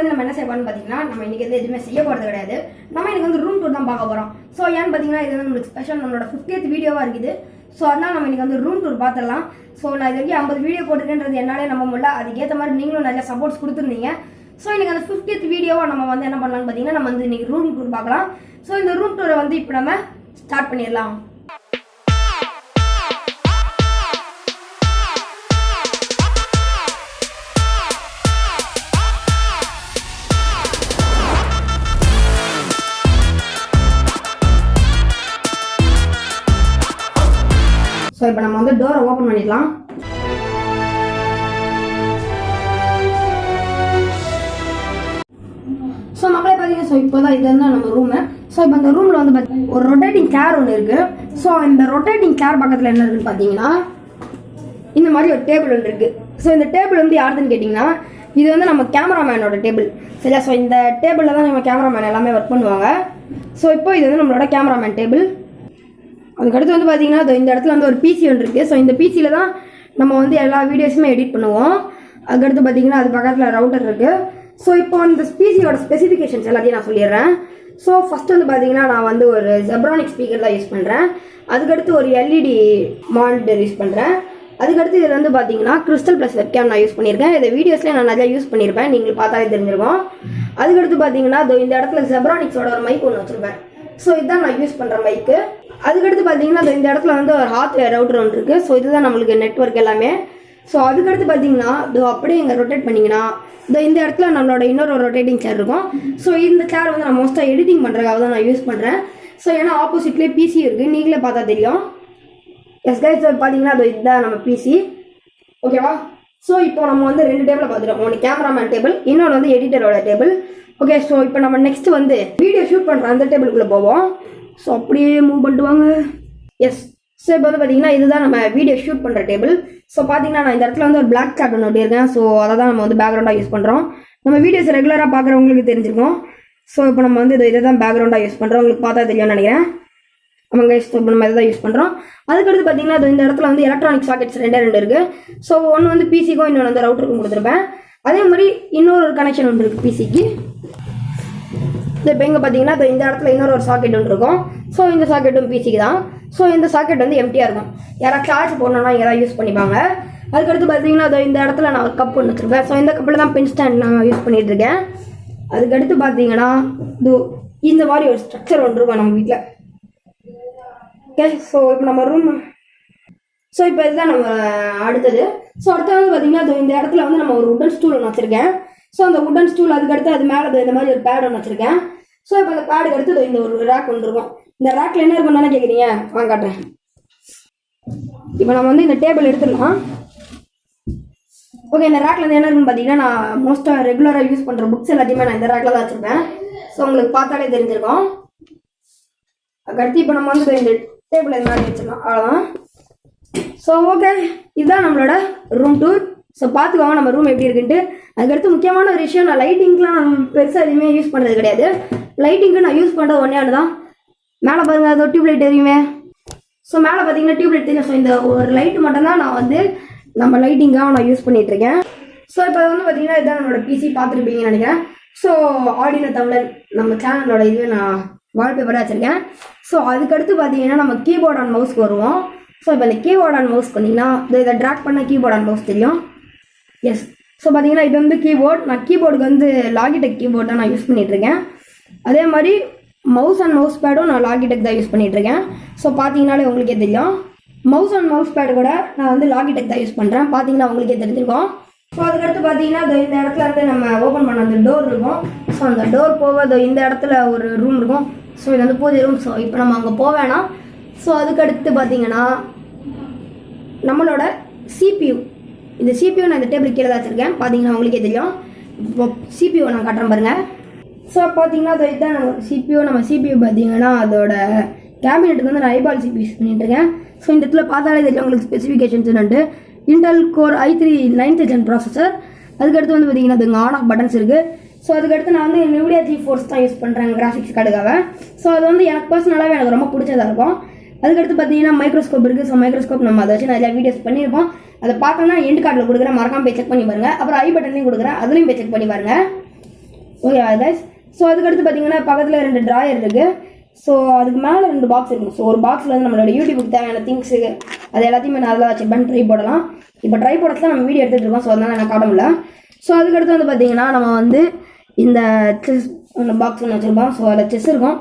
வந்து நம்ம என்ன செய்யணும்னு பார்த்தீங்கன்னா நம்ம இன்னைக்கு வந்து எதுவுமே செய்ய போகிறது கிடையாது. நம்ம இன்னைக்கு வந்து ரூம் டூர் தான் பார்க்க போகிறோம். ஸோ ஏன்னு பார்த்தீங்கன்னா இது வந்து நம்மளுக்கு ஸ்பெஷல் நம்மளோட 50th வீடியோவாக இருக்குது. ஸோ அதனால் நம்ம இன்னைக்கு வந்து ரூம் டூர் பார்த்துடலாம். ஸோ நான் இது வரைக்கும் 50 வீடியோ போட்டிருக்கேன்றது என்னாலே நம்ப முடியல. அதுக்கேற்ற மாதிரி நீங்களும் நிறைய சப்போர்ட்ஸ் கொடுத்துருந்தீங்க. ஸோ இன்னைக்கு அந்த 50th வீடியோவை நம்ம வந்து என்ன பண்ணலாம்னு பார்த்தீங்கன்னா நம்ம வந்து இன்னைக்கு ரூம் டூர் பார்க்கலாம். ஸோ இந்த ரூம் டூரை வந்து இப்போ நம்ம ஸ்டார்ட் பண்ணிடலாம். ஸோ இப்போ நம்ம வந்து டோரை ஓப்பன் பண்ணிடலாம். ஸோ மக்களே பார்த்தீங்கன்னா ஸோ இப்போ தான் இது வந்து நம்ம ரூமு. ஸோ இப்போ இந்த ரூமில் வந்து பார்த்தீங்கன்னா ஒரு ரொட்டேட்டிங் சேர் ஒன்று இருக்குது. ஸோ இந்த ரொட்டேட்டிங் சேர் பக்கத்தில் என்ன இருக்குன்னு பார்த்தீங்கன்னா இந்த மாதிரி ஒரு டேபிள் ஒன்று இருக்குது. ஸோ இந்த டேபிள் வந்து யாருதுன்னு கேட்டிங்கன்னா இது வந்து நம்ம கேமராமேனோட டேபிள் சரியா. ஸோ இந்த டேபிளில் தான் நம்ம கேமராமேன் எல்லாமே ஒர்க் பண்ணுவாங்க. ஸோ இப்போ இது வந்து நம்மளோட கேமராமேன் டேபிள். அதுக்கடுத்து வந்து பார்த்தீங்கன்னா இந்த இடத்துல வந்து ஒரு பிசி ஒன்று இருக்குது. ஸோ இந்த பிசியில் தான் நம்ம வந்து எல்லா வீடியோஸுமே எடிட் பண்ணுவோம். அதுக்கடுத்து பார்த்தீங்கன்னா அது பக்கத்தில் ரவுட்டர் இருக்குது. ஸோ இப்போ இந்த பிசியோட ஸ்பெசிஃபிகேஷன்ஸ் எல்லாத்தையும் நான் சொல்லிடுறேன். ஸோ ஃபஸ்ட்டு வந்து பார்த்தீங்கன்னா நான் வந்து ஒரு ஜெப்ரானிக் ஸ்பீக்கர் தான் யூஸ் பண்ணுறேன். அதுக்கடுத்து ஒரு எல்இடி மானிட்டர் யூஸ் பண்ணுறேன். அதுக்கடுத்து இதில் வந்து பார்த்தீங்கன்னா கிறிஸ்டல் ப்ளஸ் வெப்கேம் நான் யூஸ் பண்ணியிருக்கேன். இந்த வீடியோஸ்லேயே நான் நிறையா யூஸ் பண்ணியிருப்பேன், நீங்கள் பார்த்தாலே தெரிஞ்சிருக்கோம். அதுக்கடுத்து பார்த்தீங்கன்னா இந்த இடத்துல ஜெப்ரானிக்ஸோட ஒரு மைக் ஒன்று வச்சுருப்பேன். ஸோ இதுதான் நான் யூஸ் பண்ணுற மைக்கு. அதுக்கடுத்து பார்த்தீங்கன்னா இந்த இடத்துல வந்து ஒரு ஹார்ட்வேர் ரவுட்டர் ஒன்று இருக்குது. ஸோ இதுதான் நம்மளுக்கு நெட்வொர்க் எல்லாமே. ஸோ அதுக்கடுத்து பார்த்தீங்கன்னா அப்படியே இங்கே ரொட்டேட் பண்ணிங்கன்னா இந்த இடத்துல நம்மளோட இன்னொரு ரொட்டேட்டிங் சேர் இருக்கும். ஸோ இந்த சேர் வந்து நான் மோஸ்ட்டாக எடிட்டிங் பண்ணுறதுக்காக தான் நான் யூஸ் பண்ணுறேன். ஸோ ஏன்னா ஆப்போசிட்லேயே பிசி இருக்குது, நீங்களே பார்த்தா தெரியும். எஸ் கைஸ் பார்த்தீங்கன்னா இதுதான் நம்ம பிசி ஓகேவா. ஸோ இப்போ நம்ம வந்து 2 டேபிளை பார்த்துட்டோம். ஒன்று கேமராமேன் டேபிள், இன்னொன்று வந்து எடிட்டரோட டேபிள். ஓகே ஸோ இப்போ நம்ம நெக்ஸ்ட் வந்து வீடியோ ஷூட் பண்ணுற அந்த டேபிளுக்குள்ளே போவோம். ஸோ அப்படியே மூவ் பண்ணிட்டுவாங்க. எஸ் ஸோ இப்போ வந்து பார்த்தீங்கன்னா இதுதான் நம்ம வீடியோ ஷூட் பண்ணுற டேபிள். ஸோ பார்த்தீங்கன்னா நான் இந்த இடத்துல வந்து ஒரு பிளாக் சார்ட் ஒன்று ஒட்டியிருக்கேன். ஸோ அதை தான் நம்ம வந்து பேக்ரவுண்டாக யூஸ் பண்ணுறோம். நம்ம வீடியோஸ் ரெகுலராக பார்க்குறவங்களுக்கு தெரிஞ்சிருக்கும். ஸோ இப்போ நம்ம வந்து இதை தான் பேக்ரவுண்டாக யூஸ் பண்ணுறோம். உங்களுக்கு பார்த்தா தெரியும்னு நினைக்கிறேன். ஆமாங்க இப்போ நம்ம இதை தான் யூஸ் பண்ணுறோம். அதுக்கடுத்து பார்த்தீங்கன்னா இந்த இடத்துல வந்து எலக்ட்ரானிக் சாக்கெட்ஸ் 2 இருக்குது. ஸோ ஒன்று வந்து பிசிக்கும் இன்னொன்று வந்து ரவுட்டருக்கும் கொடுத்துருப்பேன். அதே மாதிரி இன்னொரு கனெக்ஷன் ஒன்று இருக்குது பிசிக்கு. இப்போ எங்கே பார்த்தீங்கன்னா இந்த இடத்துல இன்னொரு சாக்கெட் ஒன்று இருக்கும். ஸோ இந்த சாக்கெட்டும் பிசிக்கு தான். ஸோ இந்த சாக்கெட் வந்து எம்டியாக இருக்கும். யாராவது சார்ஜ் போடணும்னா இங்கே தான் யூஸ் பண்ணிப்பாங்க. அதுக்கடுத்து பார்த்தீங்கன்னா இந்த இடத்துல நான் ஒரு கப் ஒன்று வச்சுருப்பேன். ஸோ இந்த கப்பில் தான் பென் ஸ்டாண்ட் நான் யூஸ் பண்ணிகிட்டு இருக்கேன். அதுக்கடுத்து பார்த்தீங்கன்னா இந்த மாதிரி ஒரு ஸ்ட்ரக்சர் ஒன்று இருக்கும் நம்ம வீட்டில். ஓகே ஸோ இப்போ நம்ம ரூம் ஸோ இப்போ இதுதான் நம்ம அடுத்தது. ஸோ அடுத்தது வந்து பார்த்தீங்கன்னா இந்த இடத்துல வந்து நம்ம ஒரு உடன் ஸ்டூல் ஒன்று வச்சுருக்கேன். ஸோ அந்த உடன் ஸ்டூல் அதுக்கடுத்து அது மேலே இந்த மாதிரி ஒரு பேட் ஒன்று வச்சுருக்கேன். ஸோ இப்போ அந்த பேடுக்கு அடுத்து இந்த ஒரு ரேக் ஒன்று இருக்கும். இந்த ரேக்கில் என்ன இருக்குன்னு கேட்குறீங்க, வாங்க காட்டுறேன். இப்போ நம்ம வந்து இந்த டேபிள் எடுத்துடலாம். ஓகே இந்த ரேக்கில் வந்து என்ன இருக்குன்னு பார்த்தீங்கன்னா நான் மோஸ்ட்டாக ரெகுலராக யூஸ் பண்ணுற புக்ஸ் எல்லாத்தையுமே நான் இந்த ரேக்கில் தான் வச்சுருப்பேன். ஸோ உங்களுக்கு பார்த்தாலே தெரிஞ்சிருக்கும். அதுக்கடுத்து இப்போ நம்ம வந்து இந்த டேபிள் இந்த மாதிரி வச்சிடலாம், அவ்வளோதான். ஸோ ஓகே இதுதான் நம்மளோட ரூம் டூர். ஸோ பார்த்துக்கோங்க நம்ம ரூம் எப்படி இருக்குன்ட்டு. அதுக்கடுத்து முக்கியமான ஒரு விஷயம், நான் லைட்டிங்க்குலாம் நான் பெருசாக எதுவுமே யூஸ் பண்ணுறது கிடையாது. லைட்டிங்க்கு நான் யூஸ் பண்ணுறது ஒன்றே தான். மேலே பாருங்கள் அது டியூப்லைட் தெரியுமே. ஸோ மேலே பார்த்தீங்கன்னா டியூப்லைட் தெரியும். ஸோ இந்த ஒரு லைட்டு மட்டும்தான் நான் வந்து நம்ம லைட்டிங்காக நான் யூஸ் பண்ணிகிட்ருக்கேன். ஸோ இப்போ வந்து பார்த்தீங்கன்னா இதுதான் நம்மளோட பிசி பார்த்துருப்பீங்கன்னு நினைக்கிறேன். ஸோ Arduino Tamilan நம்ம சேனலோட இதுவே நான் வால்பேப்பராக வச்சுருக்கேன். ஸோ அதுக்கடுத்து பார்த்தீங்கன்னா நம்ம கீபோர்ட் அண்ட் மவுஸ்க்கு வருவோம். ஸோ இப்போ இந்த கீபோர்ட் அண்ட் மவுஸ் பண்ணிங்கன்னா இதை ட்ராக் பண்ண கீபோர்ட் அண்ட் மவுஸ் தெரியும். எஸ் ஸோ பார்த்தீங்கன்னா இது வந்து கீபோர்ட். நான் கீபோர்டுக்கு வந்து லாகிடெக் கீபோர்ட் தான் நான் யூஸ் பண்ணிகிட்ருக்கேன். அதே மாதிரி மவுஸ் அண்ட் மவுஸ் பேடும் நான் லாகிடெக் தான் யூஸ் பண்ணிகிட்ருக்கேன். ஸோ பார்த்தீங்கன்னாலே உங்களுக்கே தெரியும். மவுஸ் அண்ட் மவுஸ் பேடு கூட நான் வந்து லாகிடெக் தான் யூஸ் பண்ணுறேன். பார்த்தீங்கன்னா உங்களுக்கே தெரிஞ்சிருக்கும். ஸோ அதுக்கடுத்து பார்த்தீங்கன்னா இந்த இடத்துல வந்து நம்ம ஓப்பன் பண்ண அந்த டோர் இருக்கும். ஸோ அந்த டோர் போக இந்த இடத்துல ஒரு ரூம் இருக்கும். ஸோ இது வந்து பூஜை ரூம். ஸோ இப்போ நம்ம அங்கே போவேனா. ஸோ அதுக்கடுத்து பார்த்தீங்கன்னா நம்மளோட சிபியூ, இந்த சிபியூ நான் இந்த டேபிள் கீழே தான் வச்சுருக்கேன். பார்த்தீங்கன்னா உங்களுக்கே தெரியும். இப்போ சிபியூ நான் காட்டுறேன் பாருங்கள். ஸோ பார்த்தீங்கன்னா இதுதான் நம்ம சிபியூ. நம்ம சிபியூ பார்த்தீங்கன்னா அதோட கேபினெட்டுக்கு வந்து நான் ஐபால் சிபியூ யூஸ் பண்ணிட்டுருக்கேன். ஸோ இந்த இடத்துல பார்த்தாலே தெரியும் உங்களுக்கு ஸ்பெசிஃபிகேஷன்ஸ் என்னன்ட்டு. Intel core i3 9th gen processor. அதுக்கடுத்து வந்து பார்த்தீங்கன்னா அது ஆன் ஆஃப் பட்டன்ஸ் இருக்குது. ஸோ அதுக்கடுத்து நான் வந்து NVIDIA GeForce தான் யூஸ் பண்ணுறேன் கிராஃபிக்ஸ் கார்டுக்காக. ஸோ அது வந்து எனக்கு பர்சனலாகவே எனக்கு ரொம்ப பிடிச்சதாக இருக்கும். அதுக்கடுத்து பார்த்தீங்கன்னா மைக்ரோஸ்கோப் இருக்குது. ஸோ மைக்ரோஸ்கோப் நம்ம அதை வச்சு நிறையா வீடியோஸ் பண்ணியிருப்போம். அதை பார்க்கணும்னா எண்ட் கார்டில் கொடுக்குறேன், மறக்காம போய் செக் பண்ணி பாருங்கள். அப்புறம் ஐ பட்டன்லையும் கொடுக்குறேன், அதுலேயும் போய் செக் பண்ணி பாருங்கள். Okay guys. ஸோ அதுக்கடுத்து பார்த்தீங்கன்னா பக்கத்தில் 2 ட்ராயர் இருக்குது. ஸோ அதுக்கு மேலே 2 பாக்ஸ் இருக்கும். ஸோ ஒரு பாக்ஸில் வந்து நம்மளோட யூடியூபுக்கு தேவையான திங்ஸு அது எல்லாத்தையுமே நான் அதில் வச்சுருப்பேன். ட்ரை போடலாம். இப்போ ட்ரை போடலாம் நம்ம வீடியோ எடுத்துகிட்டு இருக்கோம். ஸோ அதனால் எனக்கு காட்ட முடியல. ஸோ அதுக்கடுத்து வந்து பார்த்தீங்கன்னா நம்ம வந்து இந்த செஸ் ஒன்று பாக்ஸ் ஒன்று வச்சுருப்போம். ஸோ அதில் செஸ் இருக்கும்.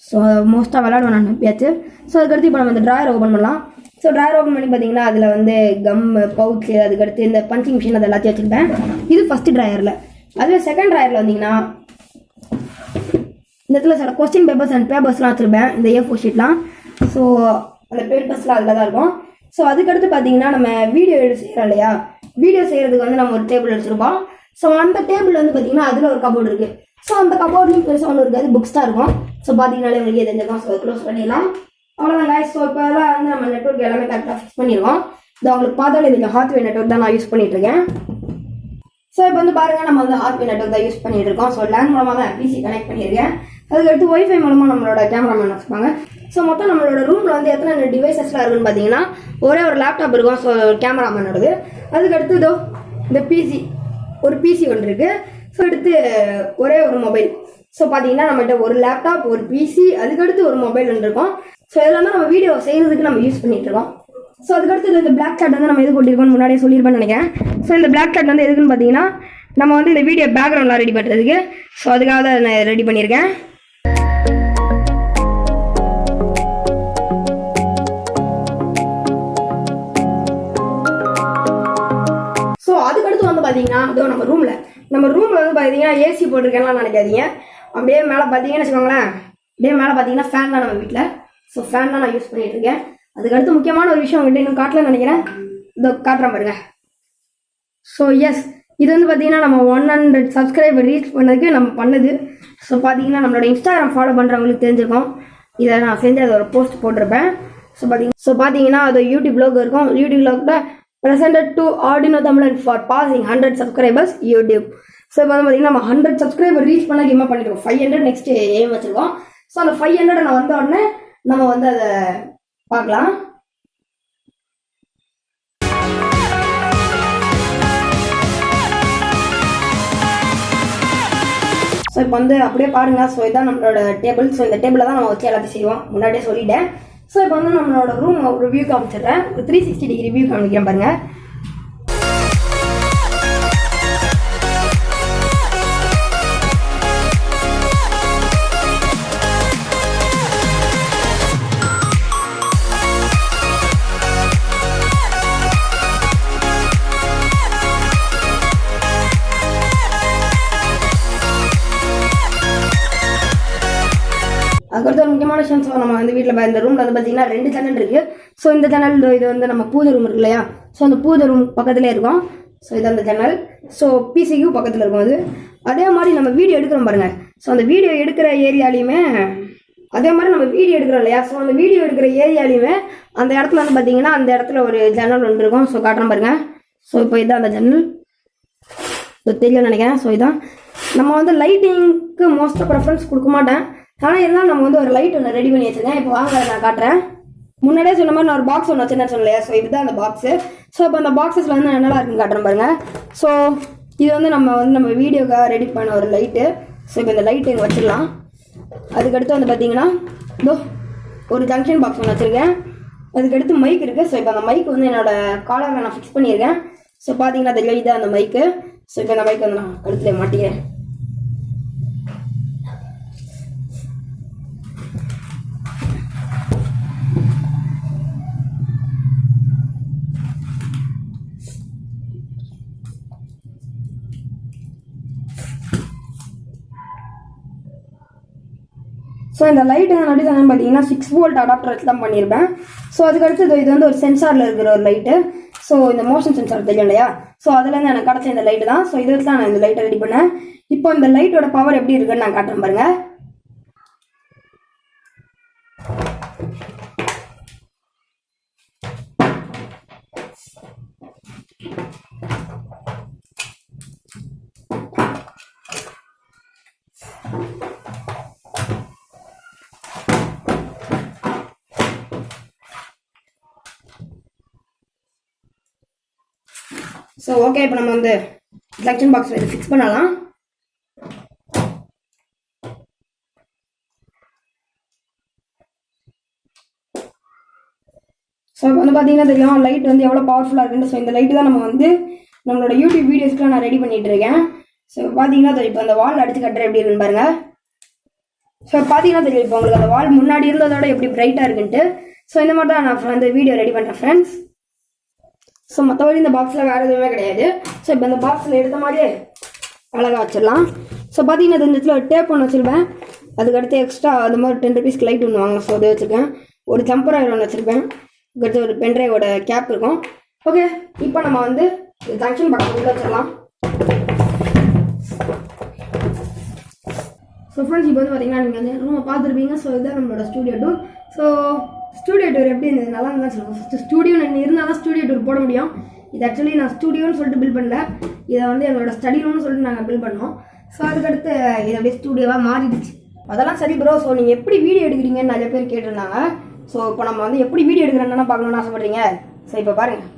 ஸோ மோஸ்ட்டாக விளையாடுவேன் நான் எப்பயாச்சு. ஸோ அதுக்கடுத்து இப்போ நம்ம இந்த ட்ராயர் ஓப்பன் பண்ணலாம். ஸோ ட்ராயர் ஓப்பன் பண்ணி பார்த்தீங்கன்னா அதில் வந்து கம்மு, பவுச்சு, அதுக்கடுத்து இந்த பஞ்சிங் மிஷின் அது எல்லாத்தையும் வச்சுருப்பேன். இது ஃபஸ்ட்டு ட்ராயரில். அதில் செகண்ட் ட்ராயரில் வந்தீங்கன்னா இந்த இடத்துல சில கொஸ்டின் பேப்பர்ஸ் அண்ட் பேப்பர்ஸ்லாம் வச்சுருப்பேன். இந்த A4 ஷீட்லாம். ஸோ அந்த பேப்பர்ஸ்லாம் அதில் தான் இருக்கும். ஸோ அதுக்கடுத்து பார்த்தீங்கன்னா நம்ம வீடியோ செய்கிறோம் இல்லையா, வீடியோ செய்கிறதுக்கு வந்து நம்ம ஒரு டேபிள் வச்சுருப்போம். ஸோ அந்த டேபிள் வந்து பார்த்தீங்கன்னா அதில் ஒரு கபோர்டு இருக்குது. ஸோ அந்த கபோர்ட்லையும் பெருசாக ஒன்று இருக்காது, புக்ஸ் தான் இருக்கும். ஸோ பார்த்தீங்கன்னாலே உங்களுக்கு தெரிஞ்சிருக்கும். ஸோ க்ளோஸ் பண்ணிடலாம். அவ்வளோதான் guys. ஸோ இப்போ எல்லாம் வந்து நம்ம நெட்வொர்க் எல்லாமே கரெக்டாக ஃபிக்ஸ் பண்ணிடுவோம். இது உங்களுக்கு பார்த்தாலே இதில் ஹார்ட்வே நெட்வொர்க் தான் நான் யூஸ் பண்ணிட்டு இருக்கேன். ஸோ இப்போ வந்து பாருங்கள் நம்ம வந்து ஹார்ட்வே நெட்வொர்க் தான் யூஸ் பண்ணிட்டு இருக்கோம். ஸோ லேண்ட் மூலமாக தான் பிசி கனெக்ட் பண்ணியிருக்கேன். அதுக்கடுத்து ஒய்ஃபை மூலமாக நம்மளோட கேமராமேன் வச்சுப்பாங்க. ஸோ மொத்தம் நம்மளோட ரூமில் வந்து எத்தனை டிவைசஸ்லாம் இருக்குன்னு பார்த்தீங்கன்னா ஒரே ஒரு லேப்டாப் இருக்கும். ஸோ கேமராமேனோடது. அதுக்கடுத்து இதோ இந்த பிசி ஒரு பிசி ஒன்று இருக்குது. ஸோ அடுத்து ஒரே ஒரு மொபைல். ஸோ பார்த்தீங்கன்னா நம்மகிட்ட ஒரு லேப்டாப், ஒரு பிசி, அதுக்கடுத்து ஒரு மொபைல் ஒன்று இருக்கும். ஸோ இதெல்லாம் தான் நம்ம வீடியோ செய்கிறதுக்கு நம்ம யூஸ் பண்ணிட்டு இருக்கோம். ஸோ அதுக்கடுத்து இந்த பிளாக் சார்ட் வந்து நம்ம எது கொண்டிருக்கோம்னு முன்னாடியே சொல்லியிருப்பேன்னு நினைக்கிறேன். ஸோ இந்த பிளாக் சார்ட் வந்து எதுக்குன்னு பார்த்தீங்கன்னா நம்ம வந்து இந்த வீடியோ பேக்ரவுண்ட்லாம் ரெடி பண்ணுறதுக்கு. ஸோ அதுக்காக தான் நான் ரெடி பண்ணியிருக்கேன். ஸோ அதுக்கடுத்து வந்து பார்த்தீங்கன்னா அதோ நம்ம ரூமில் வந்து பார்த்தீங்கன்னா ஏசி போட்டிருக்கேன்லாம் நினைக்காதீங்க. அப்படியே மேலே பார்த்தீங்கன்னு வச்சுக்கோங்களேன், அப்படியே மேலே பார்த்தீங்கன்னா ஃபேன் தான் நம்ம வீட்டில். ஸோ ஃபேன் தான் நான் யூஸ் பண்ணிட்டு இருக்கேன். அதுக்கடுத்து முக்கியமான ஒரு விஷயம் உங்கள்கிட்ட இன்னும் காட்டலன்னு நினைக்கிறேன். இதோ காட்டுறேன் பாருங்க. ஸோ எஸ், இது வந்து பார்த்தீங்கன்னா நம்ம 100 சப்ஸ்கிரைபர் ரீச் பண்ணதுக்கு நம்ம பண்ணது. ஸோ பார்த்தீங்கன்னா நம்மளோட இன்ஸ்டாகிராம் ஃபாலோ பண்ணுறவங்களுக்கு தெரிஞ்சிருக்கும். இதை நான் செஞ்சு அதை ஒரு போஸ்ட் போட்டிருப்பேன். ஸோ பார்த்தீங்கன்னா அது யூடியூப் லோகோ இருக்கும். YouTube logo presented to Arduino Tamilan for passing 100 subscribers YouTube. So இப்போ வந்து பார்த்தீங்கன்னா நம்ம 100 சப்ஸ்கிரைபர் ரீச் பண்ண கேமாக பண்ணியிருக்கோம். 500 நெக்ஸ்ட் எய்ம் வச்சுருக்கோம். ஸோ அந்த 500 நான் வந்த உடனே நம்ம வந்து அதை பார்க்கலாம். ஸோ இப்போ வந்து அப்படியே பாருங்கள். ஸோ இதுதான் நம்மளோட டேபிள். ஸோ இந்த டேபிளில் தான் நம்ம வச்சு எல்லாத்தையும் செய்வோம், முன்னாடியே சொல்லிட்டேன். ஸோ இப்போ வந்து நம்மளோட ரூம் ஒரு வியூ காமிச்சிடுறேன். ஒரு 360 டிகிரி வியூ காமிக்கிறேன் பாருங்கள். அதுக்கடுத்து ஒரு முக்கியமான விஷயம். ஸோ நம்ம வந்து வீட்டில் இந்த ரூமில் வந்து பார்த்தீங்கன்னா 2 ஜன்னல் இருக்குது. ஸோ இந்த ஜன்னல் இது வந்து நம்ம பூஜை ரூம் இருக்கு இல்லையா, ஸோ அந்த பூஜை ரூம் பக்கத்துலேயே இருக்கும். ஸோ இது அந்த ஜன்னல். ஸோ பிசிக்கும் பக்கத்தில் இருக்கும் அது. அதே மாதிரி நம்ம வீடியோ எடுக்கிறோம் பாருங்கள். ஸோ அந்த வீடியோ எடுக்கிற ஏரியாலையுமே அதே மாதிரி நம்ம வீடியோ எடுக்கிறோம் இல்லையா, ஸோ அந்த வீடியோ எடுக்கிற ஏரியாலையுமே அந்த இடத்துல வந்து பார்த்தீங்கன்னா அந்த இடத்துல ஒரு ஜன்னல் ஒன்று இருக்கும். ஸோ காட்டுறேன் பாருங்கள். ஸோ இப்போ இதுதான் அந்த ஜன்னல். இது தெரியும்னு நினைக்கிறேன். ஸோ இதான் நம்ம வந்து லைட்டிங்க்கு மோஸ்ட்டாக ப்ரெஃபரன்ஸ் கொடுக்க மாட்டேன். ஆனால் இருந்தாலும் நம்ம வந்து ஒரு லைட் ஒன்று ரெடி பண்ணி வச்சுருக்கேன். இப்போ வாங்க நான் காட்டுறேன். முன்னாடியே சொன்ன மாதிரி நான் ஒரு பாக்ஸ் ஒன்று வச்சுருந்தேன் சொன்னலையா. ஸோ இதுதான் அந்த பாக்ஸு. ஸோ இப்போ அந்த பாக்ஸஸில் வந்து என்னெல்லாம் இருக்குன்னு காட்டுறேன் பாருங்கள். ஸோ இது வந்து நம்ம வீடியோக்காக ரெடி பண்ண ஒரு லைட்டு. ஸோ இப்போ இந்த லைட்டு இங்கே வச்சிடலாம். அதுக்கடுத்து வந்து பார்த்தீங்கன்னா இதோ ஒரு ஜங்ஷன் பாக்ஸ் ஒன்று வச்சுருக்கேன். அதுக்கடுத்து மைக் இருக்குது. ஸோ இப்போ அந்த மைக் வந்து என்னோடய காலரில் நான் ஃபிக்ஸ் பண்ணியிருக்கேன். ஸோ பார்த்தீங்கன்னா தெரியும் இதுதான் அந்த மைக்கு. ஸோ இப்போ அந்த மைக் வந்து நான் கழுத்தில் மாட்டிக்கிறேன். ஸோ இந்த லைட் நடி பார்த்தீங்கன்னா 6 வோல்ட் அடாப்டர் வச்சு தான் பண்ணியிருப்பேன். ஸோ அதுக்கடுத்து இது வந்து ஒரு சென்சாரில் இருக்கிற ஒரு லைட்டு. ஸோ இந்த மோஷன் சென்சார் தெரியும் இல்லையா, ஸோ அதுலேருந்து எனக்கு கிடச்ச இந்த லைட்டு தான். ஸோ இது வச்சு தான் நான் இந்த லைட்டை ரெடி பண்ணேன். இப்போ இந்த லைட்டோட பவர் எப்படி இருக்குன்னு நான் காட்டுறேன் பாருங்கள். ஸோ ஓகே, இப்போ நம்ம வந்து ஜங்ஷன் பாக்ஸில் இது ஃபிக்ஸ் பண்ணலாம். இப்போ வந்து பார்த்தீங்கன்னா தெரியும் லைட் வந்து எவ்வளோ பவர்ஃபுல்லாக இருக்குன்னு. ஸோ இந்த லைட்டு தான் நம்ம வந்து நம்மளோட யூடியூப் வீடியோஸ்க்குலாம் நான் ரெடி பண்ணிகிட்டு இருக்கேன். ஸோ பார்த்தீங்கன்னா இப்போ அந்த வால் அடித்து கட்டுற எப்படி இருக்குன்னு பாருங்கள். ஸோ பார்த்தீங்கன்னா தெரியும் இப்போ உங்களுக்கு அந்த வால் முன்னாடி இருந்ததோட எப்படி பிரைட்டாக இருக்குன்ட்டு. ஸோ இந்த மாதிரி தான் நான் அந்த வீடியோ ரெடி பண்ணுறேன் ஃப்ரெண்ட்ஸ். ஸோ மற்றபடி இந்த பாக்ஸில் வேறு எதுவுமே கிடையாது. ஸோ இப்போ இந்த பாக்ஸில் எடுத்த மாதிரியே அழகாக வச்சிடலாம். ஸோ பார்த்தீங்கன்னா இந்த இடத்துல ஒரு டேப் ஒன்று வச்சுருப்பேன். அதுக்கடுத்து எக்ஸ்ட்ரா அது மாதிரி 10 ரூபீஸ்க்கு லைட் ஒன்று வாங்க. ஸோ அதை வச்சுருக்கேன். ஒரு ஜம்பர் ஆயில் ஒன்று வச்சுருப்பேன். அதுக்கடுத்து ஒரு பென்ட்ரைவோட கேப் இருக்கும். ஓகே, இப்போ நம்ம வந்து ஜங்ஷன் பக்கம் உள்ள வச்சிடலாம். ஸோ ஃப்ரெண்ட்ஸ் இப்போ வந்து பார்த்தீங்கன்னா நீங்கள் வந்து ரூமை பார்த்துருப்பீங்க. ஸோ இதுதான் நம்மளோட studio tour. So studio tour எப்படி இருந்தது? நல்லா இருந்தால் சொல்லுங்கள். ஃபஸ்ட்டு ஸ்டூடியோ இருந்தால் தான் ஸ்டூடியோ டூர் போட முடியும். இது ஆக்சுவலி நான் ஸ்டூடியோன்னு சொல்லிட்டு பில் பண்ணல. இதை வந்து எங்களோட ஸ்டடி ரூம்னு சொல்லிட்டு நாங்கள் பில் பண்ணோம். ஸோ அதுக்கடுத்து இது அப்படியே ஸ்டூடியோவாக மாறிடுச்சு. அதெல்லாம் சரி ப்ரோ. ஸோ நீங்கள் எப்படி வீடியோ எடுக்கிறீங்கன்னு நிறைய பேர் கேட்டிருந்தாங்க. ஸோ இப்போ நம்ம வந்து எப்படி வீடியோ எடுக்கிறேன்னு பார்க்கணுன்னு ஆசைப்படுறீங்க. ஸோ இப்போ பாருங்கள்.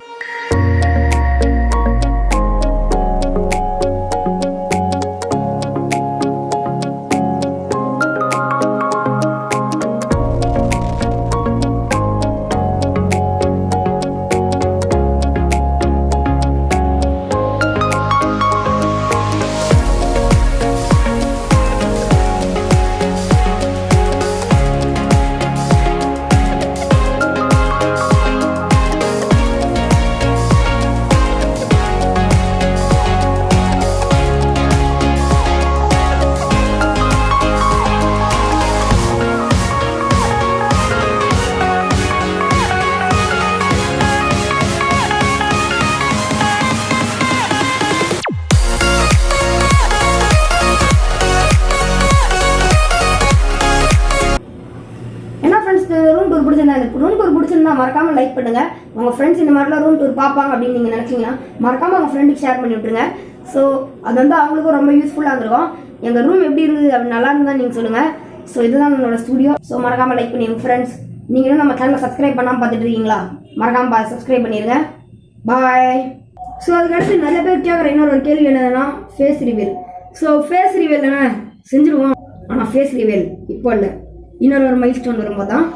ரூம் டூர் பிடிச்சிருந்தா இந்த ரூம் டூர் பிடிச்சிருந்தா மறக்காம லைக் பண்ணுங்க. உங்க ஃப்ரெண்ட்ஸ் இந்த மாதிரிலாம் ரூம் டூர் பார்ப்பாங்க அப்படின்னு நீங்க நினைச்சீங்கன்னா மறக்காம உங்க ஃப்ரெண்டுக்கு ஷேர் பண்ணி விட்டுருங்க. ஸோ அது வந்து அவங்களுக்கும் ரொம்ப யூஸ்ஃபுல்லாக இருந்திருக்கும். எங்கள் ரூம் எப்படி இருந்தது அப்படி நல்லா இருந்தா நீங்கள் சொல்லுங்க. ஸோ இதுதான் நம்மளோட ஸ்டூடியோ. ஸோ மறக்காம லைக் பண்ணி உங்க ஃப்ரெண்ட்ஸ் நீங்களும் நம்ம சேனலை சப்ஸ்கிரைப் பண்ணாமல் பார்த்துட்டு இருக்கீங்களா? மறக்காம சப்ஸ்கிரைப் பண்ணிடுங்க. பாய். ஸோ அதுக்கடுத்து நிறைய பேர் கேட்குற இன்னொரு கேள்வி என்னதுன்னா face reveal. So face reveal என்ன செஞ்சுருவோம். ஆனால் ஃபேஸ் ரிவீல் இப்போ இல்லை, இன்னொரு மைல் ஸ்டோன் வரும்போது தான்